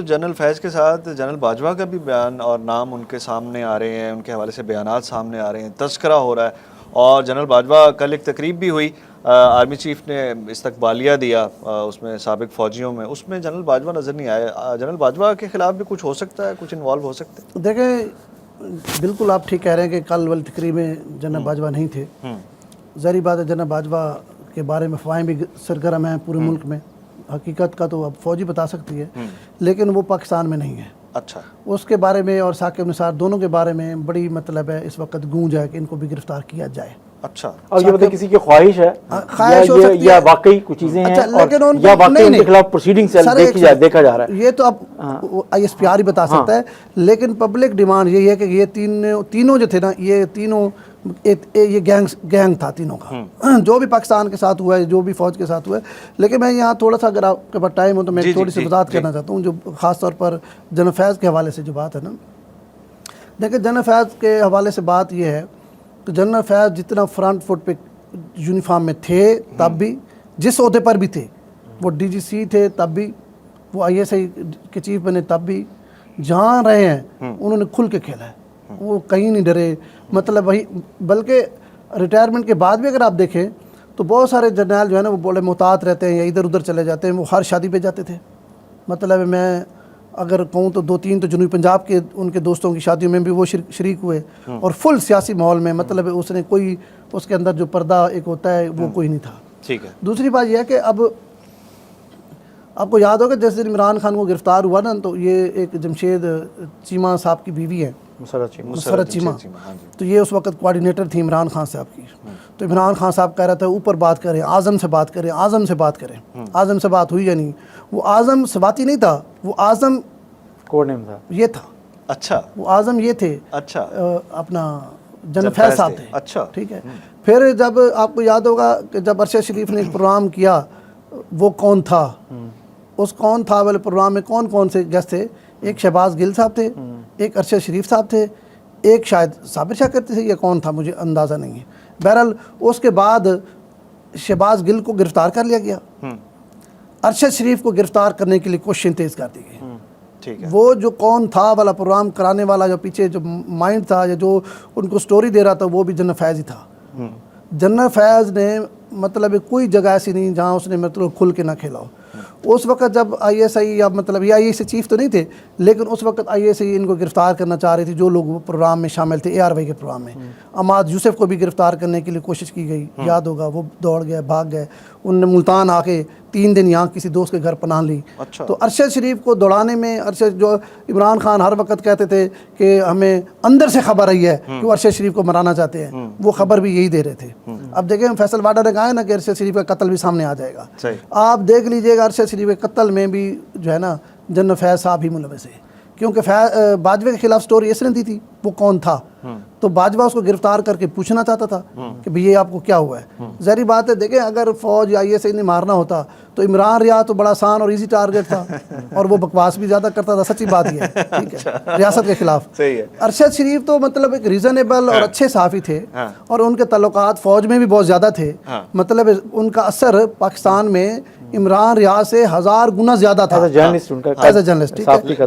General فیض کے ساتھ general Bajwa کا بھی بیان اور نام ان کے سامنے آ رہے ہیں، ان کے حوالے سے بیانات سامنے آ رہے ہیں، تذکرہ ہو رہا ہے. اور جنرل باجوہ کل ایک تقریب بھی ہوئی، آرمی چیف نے استقبالیہ دیا اس میں سابق فوجیوں میں، اس میں جنرل باجوہ نظر نہیں آئے. جنرل باجوہ کے خلاف بھی کچھ ہو سکتا ہے، کچھ انوالو ہو سکتے ہیں؟ دیکھیں بالکل آپ ٹھیک کہہ رہے ہیں کہ کل والی تقریب میں جنرل باجوہ نہیں تھے. ظاہری بات ہے جنرل باجوہ کے بارے میں افواہیں بھی سرگرم ہیں پورے ملک میں، حقیقت کا تو اب فوجی بتا سکتی ہے، لیکن وہ پاکستان میں نہیں ہے. اچھا، اس کے بارے میں اور ثاقب نثار دونوں کے بارے میں بڑی مطلب ہے اس وقت گونج ہے کہ ان کو بھی گرفتار کیا جائے. اچھا، اور یہ بتائیں کسی کی خواہش ہے خواہش ہو سکتی ہے یا واقعی کچھ چیزیں ہیں یا واقعی ان کے خلاف پروسیڈنگ دیکھا جا رہا ہے؟ یہ تو اب آئی ایس پی آر ہی بتا سکتا ہے، لیکن پبلک ڈیمانڈ یہی ہے کہ یہ تینوں جو تھے نا، یہ تینوں یہ گینگ تھا تینوں کا، جو بھی پاکستان کے ساتھ ہوا ہے، جو بھی فوج کے ساتھ ہوا ہے. لیکن میں یہاں تھوڑا سا اگر آپ کے پاس ٹائم ہو تو میں تھوڑی سی وضاحت کرنا چاہتا ہوں، جو خاص طور پر جنرل فیض کے حوالے سے جو بات ہے نا. دیکھیں جنرل فیض کے حوالے سے بات یہ ہے کہ جنرل فیض جتنا فرنٹ فٹ پہ یونیفارم میں تھے تب بھی، جس عہدے پر بھی تھے، وہ ڈی جی سی تھے تب بھی، وہ آئی ایس آئی کے چیف بنے تب بھی، جہاں رہے ہیں انہوں نے کھل کے کھیلا ہے. وہ کہیں نہیں ڈرے، مطلب وہی، بلکہ ریٹائرمنٹ کے بعد بھی اگر آپ دیکھیں تو بہت سارے جرنیل جو ہے نا وہ بڑے محتاط رہتے ہیں یا ادھر ادھر چلے جاتے ہیں. وہ ہر شادی پہ جاتے تھے، مطلب میں اگر کہوں تو 2-3 تو جنوبی پنجاب کے ان کے دوستوں کی شادیوں میں بھی وہ شریک ہوئے، اور فل سیاسی ماحول میں، مطلب اس نے کوئی، اس کے اندر جو پردہ ایک ہوتا ہے وہ کوئی نہیں تھا. ٹھیک ہے. دوسری بات یہ ہے کہ اب آپ کو یاد ہوگا جس دن عمران خان کو گرفتار ہوا نا، تو یہ ایک جمشید چیمہ صاحب کی بیوی ہے، مسرت چیمہ، تو یہ اس وقت کوارڈینیٹر تھی عمران خان صاحب کی. تو عمران خان صاحب کہہ رہا تھا اوپر بات کریں، اعظم سے بات کریں، اعظم سے بات کریں. اعظم سے بات ہوئی یا نہیں؟ وہ اعظم سواتی نہیں تھا، وہ اعظم کوڈ نیم تھا، یہ تھا. اچھا، وہ اعظم یہ تھے، اچھا، اپنا جنرل فیض صاحب تھے. اچھا، ٹھیک ہے. پھر جب آپ کو یاد ہوگا کہ جب ارشد شریف نے ایک پروگرام کیا، وہ کون تھا، اس کون تھا والے پروگرام میں کون کون سے گیسٹ تھے؟ ایک شہباز گل صاحب تھے، ایک ارشد شریف صاحب تھے، ایک شاید صابر شاکر تھے، یا کون تھا مجھے اندازہ نہیں ہے. بہرحال اس کے بعد شہباز گل کو گرفتار کر لیا گیا، ارشد شریف کو گرفتار کرنے کے لیے کوششیں تیز کر دی گئی. وہ جو کون تھا والا پروگرام کرانے والا جو پیچھے جو مائنڈ تھا یا جو ان کو سٹوری دے رہا تھا، وہ بھی جنرل فیض ہی تھا. جنرل فیض نے مطلب کوئی جگہ ایسی نہیں جہاں اس نے مطلب کھل کے نہ کھیلا ہو. اس وقت جب آئی ایس آئی، یا مطلب یہ آئی ایس آئی چیف تو نہیں تھے، لیکن اس وقت آئی ایس آئی ان کو گرفتار کرنا چاہ رہی تھی، جو لوگ وہ پروگرام میں شامل تھے، اے آر وائی کے پروگرام میں. اماد یوسف کو بھی گرفتار کرنے کے لیے کوشش کی گئی، یاد ہوگا، وہ دوڑ گئے، بھاگ گئے. ان نے ملتان آ کے 3 دن یہاں کسی دوست کے گھر پناہ لی. تو ارشد شریف کو دوڑانے میں، ارشد جو عمران خان ہر وقت کہتے تھے کہ ہمیں اندر سے خبر آئی ہے کہ وہ ارشد شریف کو مرانا چاہتے ہیں، وہ خبر بھی یہی دے رہے تھے. اب دیکھیں فیصل وارڈر نے کہا ہے نا کہ ارشد شریف کا قتل بھی سامنے آ جائے گا. آپ دیکھ لیجئے گا ارشد شریف کے قتل میں بھی جو ہے نا جنرل فیض صاحب ہی ملوث ہے، کیونکہ باجوہ کے خلاف سٹوری اس نے دی تھی، وہ کون تھا. تو باجوہ اس کو گرفتار کر کے پوچھنا چاہتا تھا کہ بھئی یہ آپ کو کیا ہوا ہے. ظاہری بات ہے، دیکھیں اگر فوج یا آئی ایس آئی نے مارنا ہوتا تو عمران ریاض تو بڑا آسان اور ایزی ٹارگٹ تھا، اور وہ بکواس بھی زیادہ کرتا تھا. سچی بات یہ ہے، ٹھیک ہے، ریاست کے خلاف. ارشد شریف تو مطلب ایک ریزنیبل اور اچھے صحافی تھے، اور ان کے تعلقات فوج میں بھی بہت زیادہ تھے. مطلب ان کا اثر پاکستان میں عمران ریاض سے 1000 گنا زیادہ تھا ایز اے جرنلسٹ.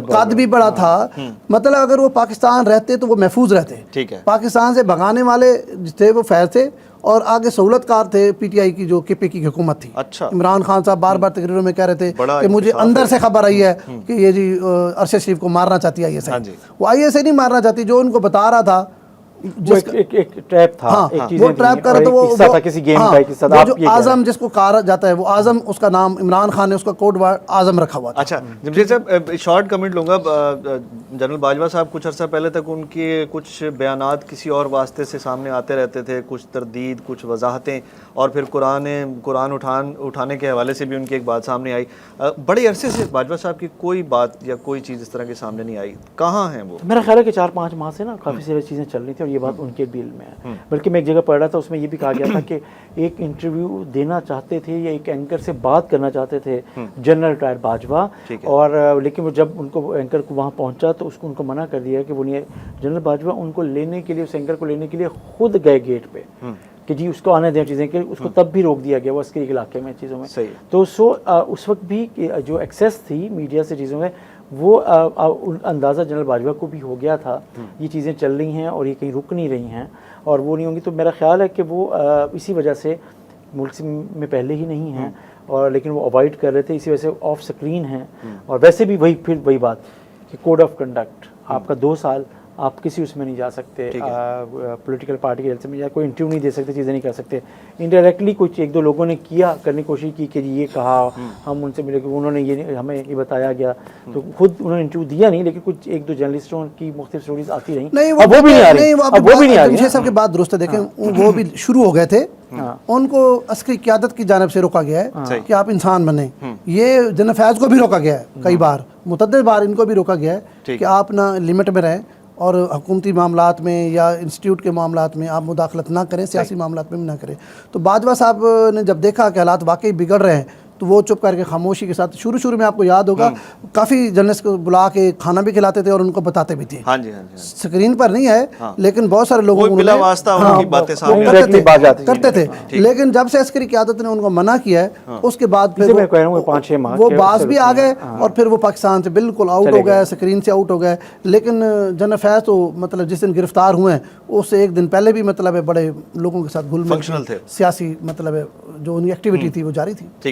قد بھی بڑا تھا، مطلب اگر وہ پاکستان رہتے تو وہ محفوظ رہتے. پاکستان سے بھگانے والے تھے وہ فیض تھے، اور آگے سہولت کار تھے پی ٹی آئی کی جو کے پی کی حکومت تھی. عمران خان صاحب بار بار تقریروں میں کہہ رہے تھے کہ مجھے اندر سے خبر آئی ہے کہ یہ جی ارشد شریف کو مارنا چاتی ہے آئی ایس آئی. وہ آئی ایس آئی نہیں مارنا چاہتی، جو ان کو بتا رہا تھا ایک ٹریپ تھا، وہ ٹریپ کر رہا تھا. وہ کسی گیم کا قصہ تھا، جو اعظم جس کو کہا جاتا ہے، وہ اعظم، اس کا نام عمران خان نے اس کا کوڈ ورڈ اعظم رکھا ہوا تھا. اچھا جمشید صاحب، شارٹ کمنٹ لوں گا. جنرل باجوہ صاحب کچھ عرصہ پہلے تک ان کے کچھ بیانات کسی اور واسطے سے سامنے آتے رہتے تھے، کچھ تردید، کچھ وضاحتیں، اور پھر قرآن اٹھانے کے حوالے سے بھی ان کی ایک بات سامنے آئی. بڑے عرصے سے باجوہ صاحب کی کوئی بات یا کوئی چیز اس طرح کے سامنے نہیں آئی. کہاں ہیں وہ؟ میرا خیال ہے کہ 4-5 ماہ سے نا کافی ساری چیزیں چل رہی تھیں، اور یہ بات ان کے بھی علم میں ہے. بلکہ میں ایک جگہ پڑھ رہا تھا، اس میں یہ بھی کہا گیا تھا کہ ایک انٹرویو دینا چاہتے تھے یا ایک اینکر سے بات کرنا چاہتے تھے جنرل ریٹائر باجوہ، اور لیکن وہ جب ان کو اینکر کو وہاں پہنچا تو اس کو ان کو منع کر دیا کہ وہ نہیں. جنرل باجوہ ان کو لینے کے لیے، اس اینکر کو لینے کے لیے خود گئے گیٹ پہ کہ جی اس کو آنے دیں چیزیں، کہ اس کو تب بھی روک دیا گیا وہ عسکری علاقے میں چیزوں میں. تو اس وقت بھی جو ایکسیس تھی میڈیا سے چیزوں میں، وہ اندازہ جنرل باجوہ کو بھی ہو گیا تھا یہ چیزیں چل رہی ہیں اور یہ کہیں رک نہیں رہی ہیں اور وہ نہیں ہوں گی. تو میرا خیال ہے کہ وہ اسی وجہ سے ملک میں پہلے ہی نہیں ہیں اور لیکن وہ اوائڈ کر رہے تھے, اسی وجہ سے آف سکرین ہیں. اور ویسے بھی وہی بات کہ کوڈ آف کنڈکٹ آپ کا 2 سال آپ کسی اس میں نہیں جا سکتے, پولیٹیکل پارٹی کے جلسے میں یا کوئی انٹرویو نہیں دے سکتے, چیزیں نہیں کر سکتے. انڈائریکٹلی کچھ 1-2 لوگوں نے کرنے کی کوشش کی کہ جی یہ کہا, ہم ان سے ملے, انہوں نے یہ ہمیں یہ بتایا گیا, تو خود انہوں نے انٹرویو دیا نہیں, لیکن کچھ 1-2 جرنلسٹوں کی مختلف سٹوریز آتی رہیں. اب وہ بھی نہیں آ رہی, اب وہ بھی نہیں آ رہی. جمشید صاحب کی بات درست ہے, دیکھیں وہ بھی شروع ہو گئے تھے, ان کو عسکری قیادت کی جانب سے روکا گیا ہے کہ آپ انسان بنیں. یہ جنرل فیاض کو بھی روکا گیا ہے کئی بار, متعدد بار ان کو بھی روکا گیا ہے کہ آپ نہ لمٹ میں رہیں اور حکومتی معاملات میں یا انسٹیٹیوٹ کے معاملات میں آپ مداخلت نہ کریں, سیاسی معاملات میں بھی نہ کریں. تو باجوہ صاحب نے جب دیکھا کہ حالات واقعی بگڑ رہے ہیں تو وہ چپ کر کے خاموشی کے ساتھ شروع میں آپ کو یاد ہوگا کافی جرنلسٹ کو بلا کے کھانا بھی کھلاتے تھے اور ان کو بتاتے بھی تھے. ہاں جی سکرین پر نہیں ہے لیکن بہت سارے لوگوں کو بلا واسطہ ان کی باتیں سامنے کرتے تھے. لیکن جب سے عسکری قیادت نے ان کو منع کیا ہے اس کے بعد پھر وہ باز بھی آ گئے اور پھر وہ پاکستان سے بالکل آؤٹ ہو گئے, سکرین سے آؤٹ ہو گئے. لیکن جنرل فیاض تو مطلب جس دن گرفتار ہوئے ہیں اس سے 1 دن پہلے بھی مطلب بڑے لوگوں کے ساتھ گھل مل سیاسی مطلب جو ان کی ایکٹیویٹی تھی وہ جاری تھی. ٹھیک ہے.